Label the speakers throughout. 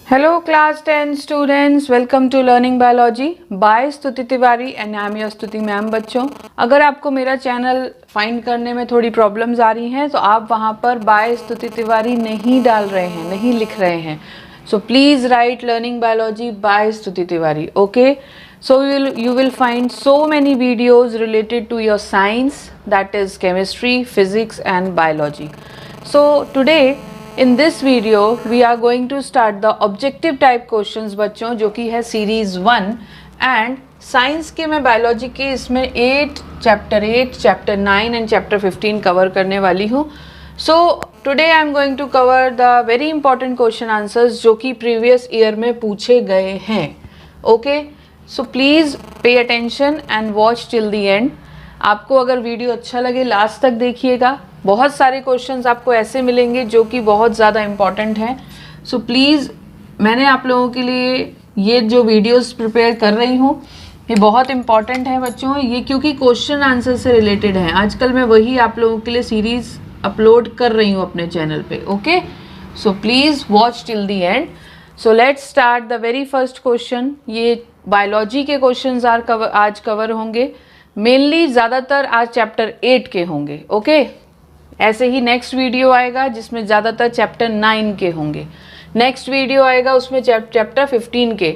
Speaker 1: Hello class 10 students, welcome to Learning Biology by स्तुति Tiwari and I am your स्तुति ma'am. बच्चों, अगर आपको मेरा चैनल फाइंड करने में थोड़ी प्रॉब्लम्स आ रही हैं तो आप वहाँ पर बाय स्तुति तिवारी नहीं डाल रहे हैं, नहीं लिख रहे हैं। So please write Learning Biology by स्तुति Tiwari, okay? So you will find so many videos related to your science, that is chemistry, physics and biology. So today in this video we are going to start the objective type questions बच्चों, जो कि है series 1 and science के मैं biology के इसमें 8 chapter 9 and chapter 15 cover करने वाली हूँ। So today I am going to cover the very important question answers जो कि प्रीवियस ईयर में पूछे गए हैं। Okay, so please pay attention and watch till the end. आपको अगर वीडियो अच्छा लगे लास्ट तक देखिएगा, बहुत सारे क्वेश्चंस आपको ऐसे मिलेंगे जो कि बहुत ज़्यादा इम्पॉर्टेंट हैं। सो प्लीज़, मैंने आप लोगों के लिए ये जो वीडियोस प्रिपेयर कर रही हूँ ये बहुत इम्पॉर्टेंट है बच्चों, ये क्योंकि क्वेश्चन आंसर से रिलेटेड है। आजकल मैं वही आप लोगों के लिए सीरीज़ अपलोड कर रही हूँ अपने चैनल पे। Okay, so please watch till the and. So let's start the very first question. ये बायोलॉजी के क्वेश्चन आज कवर होंगे, मेनली ज़्यादातर आज चैप्टर 8 के होंगे। ओके, ऐसे ही नेक्स्ट वीडियो आएगा जिसमें ज़्यादातर चैप्टर 9 के होंगे। नेक्स्ट वीडियो आएगा उसमें चैप्टर 15 के,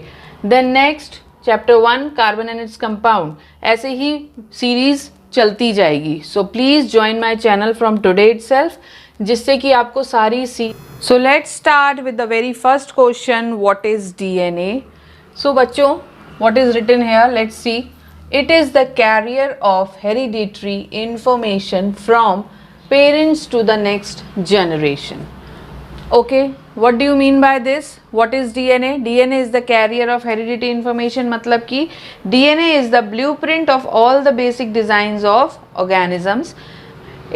Speaker 1: then next chapter 1 carbon and its compound. ऐसे ही सीरीज चलती जाएगी। So please join my channel from today itself, जिससे कि आपको सारी so let's start with the very first question, what is DNA. So बच्चों, what is written here, let's see. It is the carrier of hereditary information from parents to the next generation. Okay, what do you mean by this? What is DNA? DNA is the carrier of hereditary information. मतलब कि DNA is the blueprint of all the basic designs of organisms.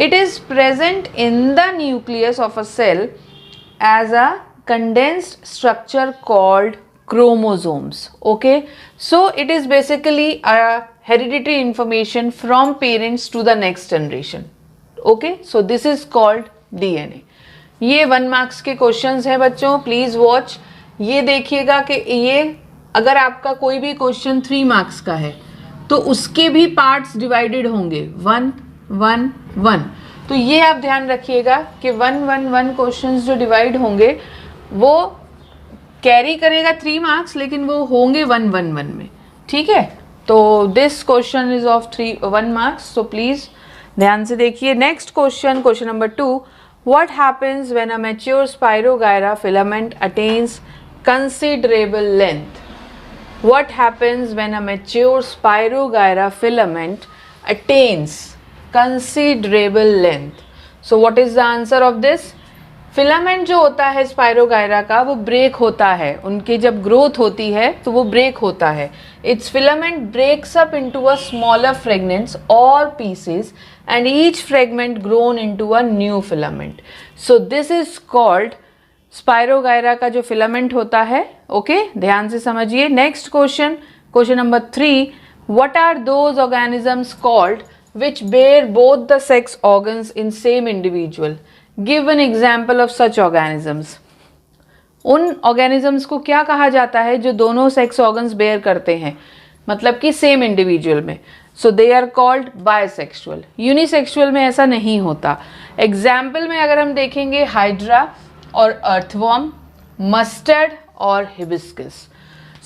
Speaker 1: It is present in the nucleus of a cell as a condensed structure called chromosomes. Okay, so it is basically a hereditary information from parents to the next generation. Okay, so this is called DNA. ये 1 marks के questions हैं बच्चों, please watch. ये देखिएगा कि ये अगर आपका कोई भी क्वेश्चन 3 मार्क्स का है तो उसके भी पार्ट्स डिवाइडेड होंगे 1 1 1। तो ये आप ध्यान रखिएगा कि 1 1 1 क्वेश्चंस जो डिवाइड होंगे वो कैरी करेगा 3 मार्क्स, लेकिन वो होंगे 1 1 1 में। ठीक है, तो this question is of 1 marks, so please ध्यान से देखिए। Next question, question number 2, what happens when a mature spirogyra filament attains considerable length. What happens when a mature spirogyra filament attains considerable length. So what is the answer of this? Filament जो होता है spirogyra का वो break होता है, उनकी जब growth होती है तो वो ब्रेक होता है। Its filament breaks up into a smaller fragments और pieces and each fragment grown into a new filament. So this is called spirogyra का जो फिलामेंट होता है। ओके, ध्यान से समझिए। Next question, question number 3, what are those organisms called which bear both the sex organs in same individual? Give an example of such organisms. उन organisms को क्या कहा जाता है जो दोनों सेक्स ऑर्गन्स बेयर करते हैं, मतलब कि सेम इंडिविजुअल में? So they are called bisexual. Unisexual में ऐसा नहीं होता। एग्जाम्पल में अगर हम देखेंगे हाइड्रा और अर्थवॉर्म, मस्टर्ड और hibiscus.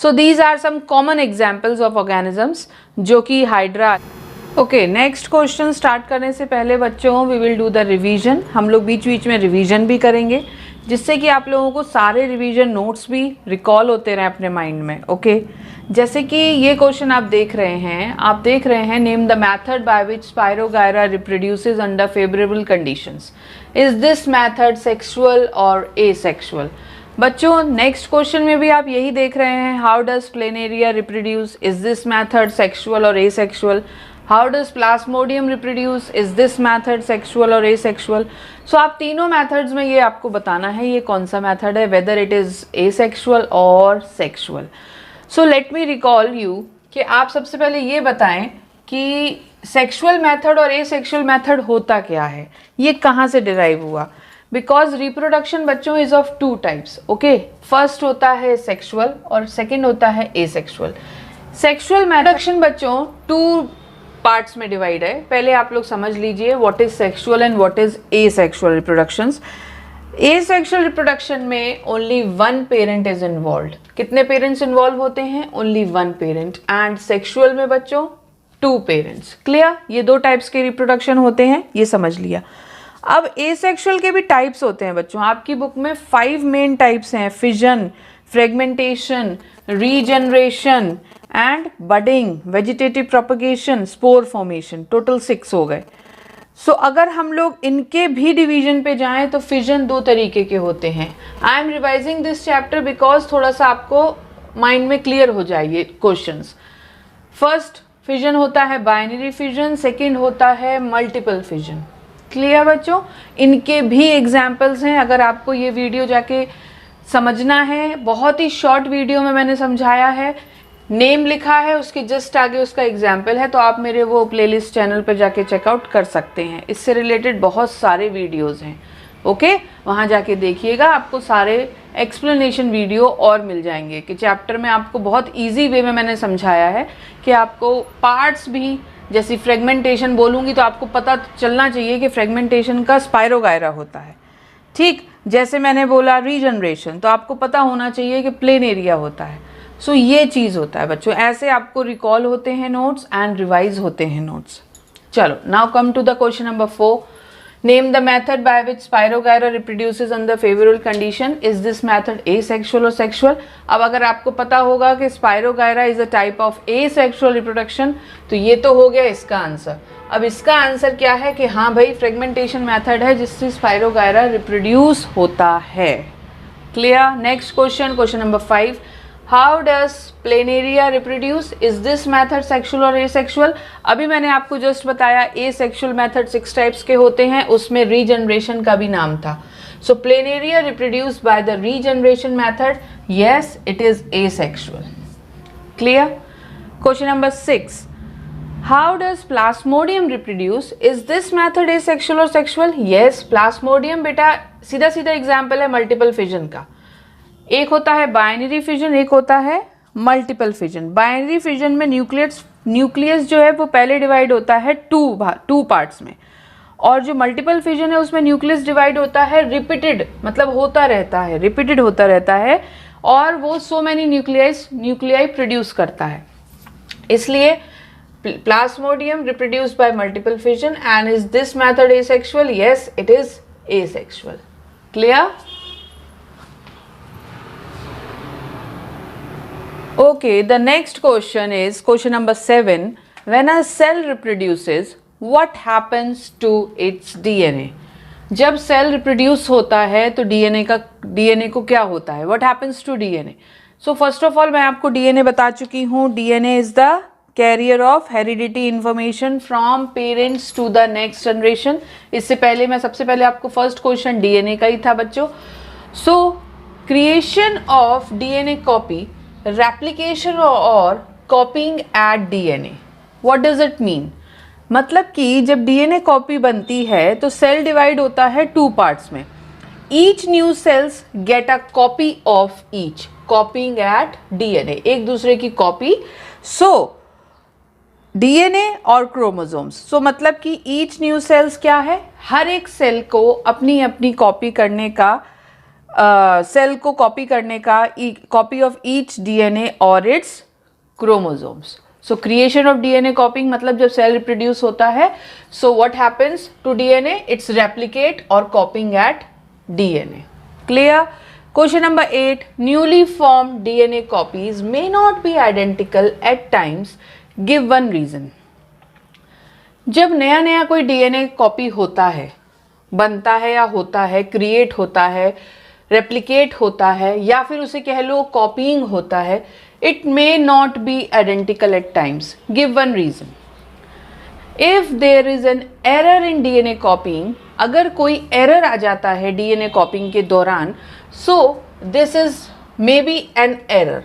Speaker 1: So these are some common examples of organisms जो कि hydra. Okay, next question start करने से पहले बच्चों we will do the revision. हम लोग बीच बीच में रिवीजन भी करेंगे जिससे कि आप लोगों को सारे रिवीजन नोट्स भी रिकॉल होते रहें अपने माइंड में। ओके, जैसे कि ये क्वेश्चन आप देख रहे हैं, name the method by which spirogyra reproduces under favourable conditions. Is this method sexual और एसेक्सुअल? बच्चों, नेक्स्ट क्वेश्चन में भी आप यही देख रहे हैं, how does planaria reproduce? Is this method sexual और asexual? How does plasmodium reproduce? Is this method sexual और एसेक्सुअल? सो आप तीनों मेथड्स में ये आपको बताना है ये कौन सा मेथड है, वेदर इट इज एसेक्सुअल और sexual. So let me recall you कि आप सबसे पहले ये बताएं कि सेक्सुअल मेथड और एसेक्सुअल मेथड होता क्या है, ये कहाँ से डिराइव हुआ। बिकॉज रिप्रोडक्शन बच्चों is of two types, okay. First होता है सेक्सुअल और सेकेंड होता है एसेक्सुअल। सेक्सुअल रिप्रोडक्शन बच्चों टू पार्ट्स में डिवाइड है। पहले आप लोग समझ लीजिए what is sexual and what is asexual reproductions. Asexual reproduction में only one parent is involved. कितने पेरेंट्स इन्वॉल्व होते हैं? Only one parent. And sexual में बच्चों टू पेरेंट्स। क्लियर? ये दो टाइप्स के रिप्रोडक्शन होते हैं, ये समझ लिया। अब एसेक्सुअल के भी टाइप्स होते हैं बच्चों। आपकी बुक में 5 मेन टाइप्स हैं, fission, fragmentation, regeneration and budding, vegetative propagation, spore formation, total 6 हो गए। सो अगर हम लोग इनके भी डिवीजन पे जाएं तो फिजन 2 तरीके के होते हैं। I am revising this chapter because थोड़ा सा आपको माइंड में क्लियर हो जाए ये क्वेश्चंस। फर्स्ट फिजन होता है बाइनरी फिजन, सेकेंड होता है मल्टीपल फिजन। क्लियर बच्चों? इनके भी एग्जाम्पल्स हैं। अगर आपको ये वीडियो जाके समझना है, बहुत ही शॉर्ट वीडियो में मैंने समझाया है, नेम लिखा है, उसके जस्ट आगे उसका एग्जाम्पल है, तो आप मेरे वो प्लेलिस्ट चैनल पर जाके चेकआउट कर सकते हैं। इससे रिलेटेड बहुत सारे वीडियोस हैं, ओके। वहाँ जाके देखिएगा, आपको सारे एक्सप्लेनेशन वीडियो और मिल जाएंगे कि चैप्टर में आपको बहुत इजी वे में मैंने समझाया है कि आपको पार्ट्स भी, जैसी फ्रेगमेंटेशन बोलूँगी तो आपको पता चलना चाहिए कि फ्रेगमेंटेशन का स्पाइरोगायरा होता है, ठीक। जैसे मैंने बोला रीजनरेशन, तो आपको पता होना चाहिए कि प्लेन एरिया होता है। सो ये चीज़ होता है बच्चों। ऐसे आपको रिकॉल होते हैं नोट्स एंड रिवाइज होते हैं नोट्स। चलो, now come to the question number 4। Name the method by which spirogyra reproduces under favourable condition. Is this method asexual और सेक्सुअल? अब अगर आपको पता होगा कि spirogyra is a type of asexual reproduction, तो ये तो हो गया इसका आंसर। अब इसका आंसर क्या है कि हाँ भाई, फ्रेगमेंटेशन मेथड है जिससे स्पाइरोगायरा रिप्रोड्यूस होता है। Clear? Next question, question number 5। How does planaria reproduce? Is this method sexual और एसेक्सुअल? अभी मैंने आपको जस्ट बताया एसेक्सुअल मैथड 6 टाइप्स के होते हैं, उसमें रीजनरेशन का भी नाम था। So planaria reproduce by the regeneration method, yes it is asexual. Clear? Question number 6। How does plasmodium reproduce? Is this method asexual और सेक्सुअल? यस, प्लाज्मोडियम बेटा सीधा सीधा एग्जाम्पल है मल्टीपल फिजन का। एक होता है बाइनरी फिजन, एक होता है मल्टीपल फिजन। बाइनरी फिजन में न्यूक्लियस जो है वो पहले डिवाइड होता है टू पार्ट्स में, और जो मल्टीपल फिजन है उसमें न्यूक्लियस डिवाइड होता है रिपीटेड, मतलब होता रहता है, रिपीटेड होता रहता है, और वो सो मैनी न्यूक्लियाई प्रोड्यूस करता है। इसलिए Plasmodium reproduce by multiple fission. And is this method asexual? Yes it is asexual. Clear? Okay, the next question is question number 7. When a cell reproduces, what happens to its DNA? जब cell reproduce होता है तो DNA को क्या होता है? What happens to DNA? So first of all मैं आपको डीएनए बता चुकी हूँ। DNA is the carrier of heredity information from parents to the next generation। इससे पहले मैं सबसे पहले आपको फर्स्ट क्वेश्चन डीएनए का ही था बच्चों। So creation of DNA copy, replication और copying at DNA, what does it mean? मतलब कि जब डीएनए कॉपी बनती है तो सेल डिवाइड होता है 2 पार्ट्स में। Each new cells get a copy of each, copying at DNA, एक दूसरे की कॉपी। सो डीएनए और क्रोमोसोम्स, सो मतलब कि ईच न्यू सेल्स क्या है? हर एक सेल को अपनी अपनी कॉपी करने का, सेल को कॉपी करने का, कॉपी ऑफ ईच डीएनए और its chromosomes. So creation of DNA copying मतलब जब सेल रिप्रोड्यूस होता है, so what happens to DNA? Its replicate और copying at DNA. Clear? Question number 8। Newly form DNA copies may not be identical at times, give one reason. जब नया नया कोई DNA copy होता है, बनता है या होता है, क्रिएट होता है, रेप्लिकेट होता है, या फिर उसे कह लो कॉपीइंग होता है, it may not be identical at times, give one reason. If there is an error in DNA copying, अगर कोई एरर आ जाता है डीएनए कॉपीइंग के दौरान, so this is may be an error.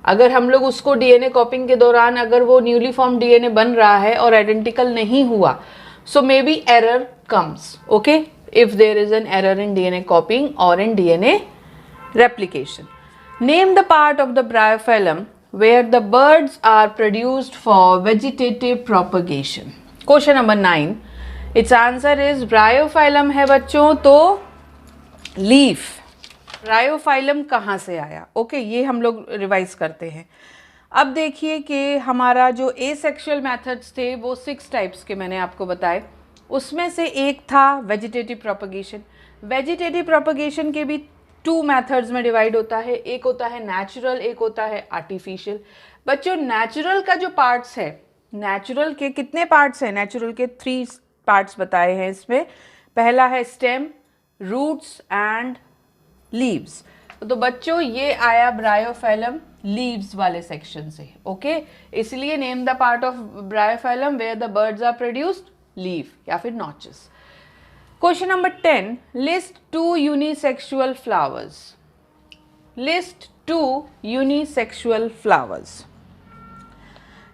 Speaker 1: अगर हम लोग उसको डीएनए कॉपीइंग के दौरान अगर वो न्यूली फॉर्म डीएनए बन रहा है और आइडेंटिकल नहीं हुआ, so may be error comes, okay. if there is an error in DNA copying or in DNA replication. Name the part of the bryophyllum where the birds are produced for vegetative propagation. Question number 9. Its answer is bryophyllum है बच्चों, तो leaf. Bryophyllum कहाँ से आया? Okay, ये हम लोग revise करते हैं. अब देखिए कि हमारा जो एसेक्सुअल मेथड्स थे वो 6 टाइप्स के मैंने आपको बताए. उसमें से एक था वेजिटेटिव प्रोपगेशन. वेजिटेटिव प्रोपगेशन के भी 2 मेथड्स में डिवाइड होता है. एक होता है नेचुरल, एक होता है आर्टिफिशियल. बच्चों, नेचुरल का जो पार्ट्स है, नेचुरल के कितने पार्ट्स हैं? नेचुरल के 3 पार्ट्स बताए हैं इसमें. पहला है स्टेम, रूट्स एंड लीव्स. तो बच्चों ये आया ब्रायोफाइलम लीव्स वाले सेक्शन से. ओके, इसलिए name the part of Bryophyllum where the buds are produced, leaf या फिर notches. Question number 10. List 2 unisexual flowers. List 2 unisexual flowers.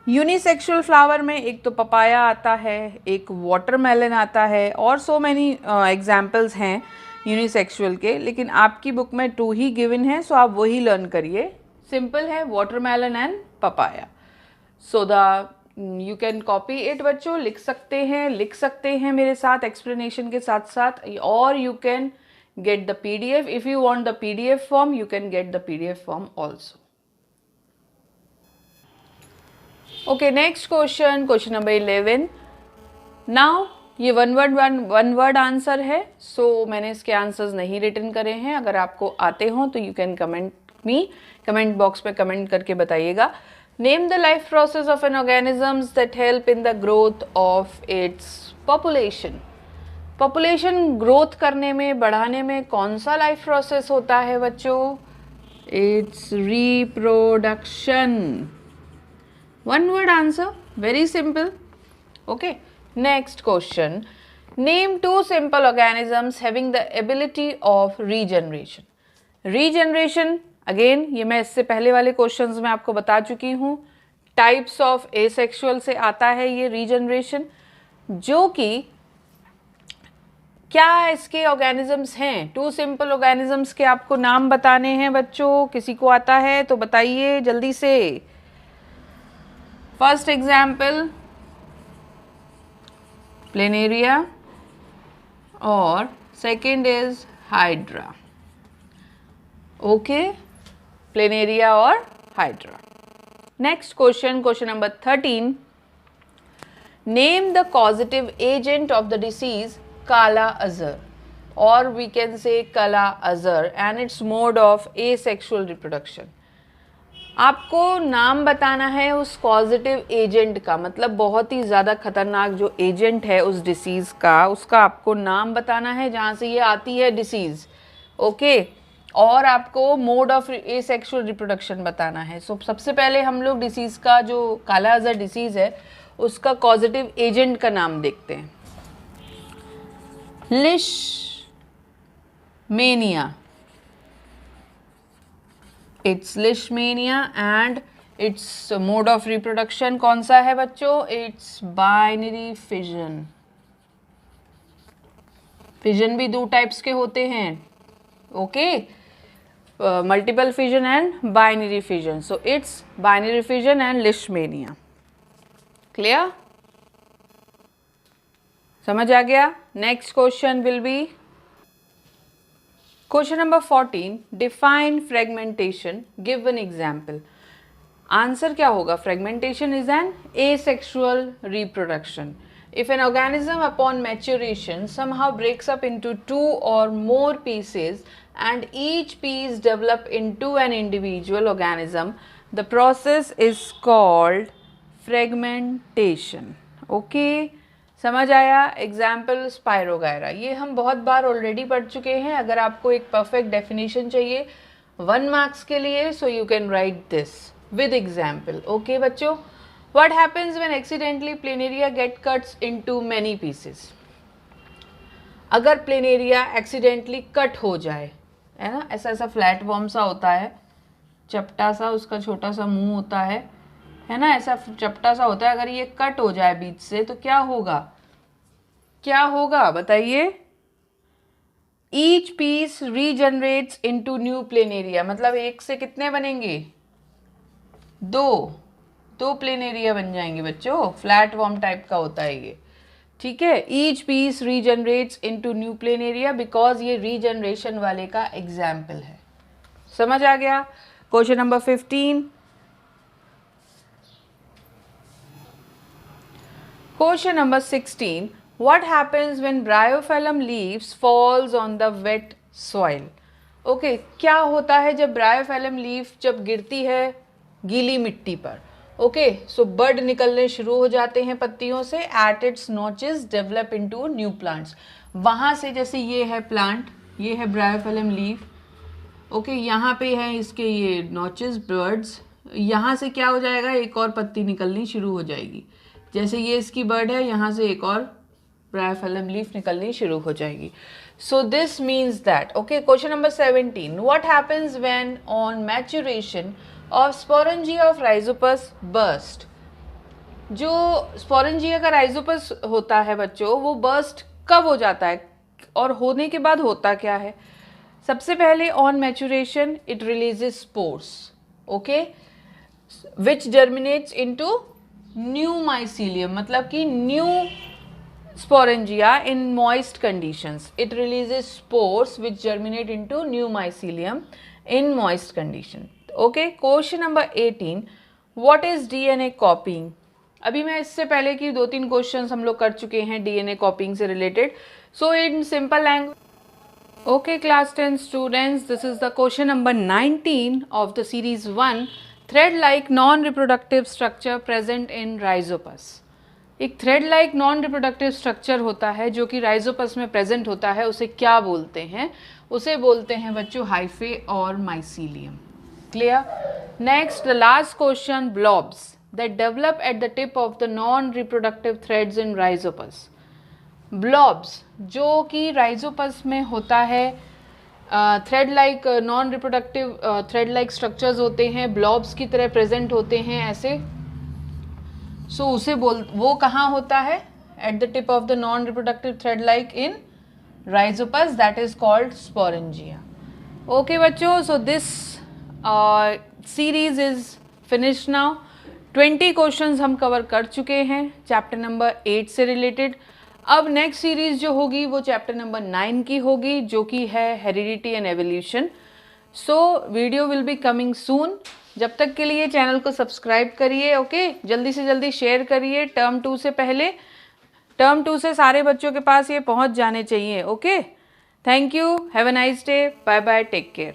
Speaker 1: Unisexual flower में एक तो पपाया आता है, एक वाटरमेलन आता है, और सो मैनी एग्जाम्पल्स हैं यूनिसेक्सुअल के, लेकिन आपकी बुक में 2 ही गिवन है, सो आप वही लर्न करिए. सिंपल है, watermelon and papaya. So the you can copy it बच्चों, लिख सकते हैं मेरे साथ एक्सप्लेनेशन के साथ साथ, और you can get the PDF. If you want the PDF form, you can get the PDF form also. Okay, next question, question number 11. Now ये वन वर्ड आंसर है, सो मैंने इसके आंसर्स नहीं रिटन करे हैं. अगर आपको आते हो तो यू कैन कमेंट बॉक्स में कमेंट करके बताइएगा. Name the life process of N organisms that help in the growth of its population. Population growth करने में, बढ़ाने में कौन सा लाइफ प्रोसेस होता है बच्चों? It's reproduction. One word answer, very simple. Okay, next question. Name 2 simple organisms having the ability of regeneration. Regeneration, again ये मैं इससे पहले वाले क्वेश्चंस में आपको बता चुकी हूँ. टाइप्स ऑफ एसेक्सुअल से आता है ये रीजनरेशन, जो कि क्या इसके ऑर्गेनिजम्स हैं? 2 सिंपल ऑर्गेनिजम्स के आपको नाम बताने हैं बच्चों. किसी को आता है तो बताइए जल्दी से. फर्स्ट एग्जाम्पल प्लेनेरिया और second is hydra. Okay, planaria और hydra. Next question, question number 13. Name the causative agent of the disease kala azar, और we can say kala azar, and its mode of asexual reproduction. आपको नाम बताना है उस कॉजेटिव एजेंट का, मतलब बहुत ही ज़्यादा खतरनाक जो एजेंट है उस डिसीज़ का, उसका आपको नाम बताना है जहाँ से ये आती है डिसीज़. ओके, और आपको मोड ऑफ एसेक्सुअल रिप्रोडक्शन बताना है. सो सबसे पहले हम लोग डिसीज़ का, जो काला अजहर डिसीज़ है, उसका कॉजेटिव एजेंट का नाम देखते हैं. लिशमेनिया. It's लिशमेनिया and its mode of reproduction कौन सा है बच्चों? It's binary fission. फिजन भी 2 टाइप्स के होते हैं. Okay, multiple fission and binary fission. So it's binary fission and लिशमेनिया. Clear? समझ आ गया? Next question will be question number 14. Define fragmentation, give an example. Answer क्या होगा? Fragmentation is an asexual reproduction. If an organism upon maturation somehow breaks up into 2 or more pieces and each piece develop into an individual organism, the process is called fragmentation. Okay? समझ आया? Example spirogyra, ये हम बहुत बार already पढ़ चुके हैं. अगर आपको एक परफेक्ट डेफिनेशन चाहिए 1 मार्क्स के लिए, so you can write this with example. Okay बच्चों, what happens when accidentally planaria get cuts into many pieces? अगर प्लेनेरिया एक्सीडेंटली कट हो जाए, है ना, ऐसा ऐसा फ्लैट फॉर्म सा होता है, चपटा सा, उसका छोटा सा मुंह होता है ना, ऐसा चपटा सा होता है. अगर ये कट हो जाए बीच से तो क्या होगा? क्या होगा बताइए? Each piece regenerates into new plain area, मतलब एक से कितने बनेंगे, दो प्लेन एरिया बन जाएंगे बच्चों, फ्लैट वॉर्म टाइप का होता है ये, ठीक है। Each piece regenerates into new plain area, because ये रीजनरेशन वाले का एग्जाम्पल है। समझ आ गया। Question number 15। Question number 16, what happens when bryophyllum leaves falls on the wet soil? Okay, क्या होता है जब ब्रायोफाइलम लीफ जब गिरती है गीली मिट्टी पर। ओके, सो बड निकलने शुरू हो जाते हैं पत्तियों से, at its notches develop into new plants. वहाँ से जैसे ये है प्लांट, ये है ब्रायोफाइलम लीफ, ओके, यहाँ पे है इसके ये नोचेस बर्ड्स, यहाँ से क्या हो जाएगा, एक और पत्ती निकलनी शुरू हो जाएगी। जैसे ये इसकी बर्ड है, यहाँ से एक और ब्रायोफाइलम लीफ निकलनी शुरू हो जाएगी। So this means that, okay. Question number 17, what happens when on maturation of sporangia of Rhizopus burst? जो स्पोरेंजिया का राइजोपस होता है बच्चों, वो बर्स्ट कब हो जाता है और होने के बाद होता क्या है? सबसे पहले on maturation it releases spores, okay, which germinates into new mycelium, मतलब कि new sporangia in moist conditions. It releases spores which germinate into new mycelium in moist condition. Okay, question number 18, what is DNA copying? अभी मैं इससे पहले की 2-3 questions हम लोग कर चुके हैं DNA copying से related. So in simple language, okay class 10 students, this is the question number 19 of the series 1, thread like non-reproductive structure present in rhizopus. एक thread like non reproductive structure होता है जो कि राइजोपस में present होता है, उसे क्या बोलते हैं? उसे बोलते हैं बच्चों हाइफे और mycelium. Clear. Next the last question, blobs that develop at the tip of the non reproductive threads in Rhizopus. Blobs जो कि राइजोपस में होता है, thread like non reproductive thread like structures होते हैं, ब्लॉब्स की तरह प्रेजेंट होते हैं ऐसे, सो उसे वो कहाँ होता है? At the tip of the non reproductive thread like in Rhizopus, that is called sporangia. Okay बच्चों, so this series is finished now. 20 questions हम कवर कर चुके हैं चैप्टर नंबर 8 से रिलेटेड। अब नेक्स्ट सीरीज जो होगी वो चैप्टर नंबर 9 की होगी, जो कि है heredity and evolution. So video will be coming soon. जब तक के लिए चैनल को सब्सक्राइब करिए, ओके, जल्दी से जल्दी शेयर करिए टर्म 2 से पहले। टर्म 2 से सारे बच्चों के पास ये पहुंच जाने चाहिए, okay. Thank you, have a nice day, bye bye, take care.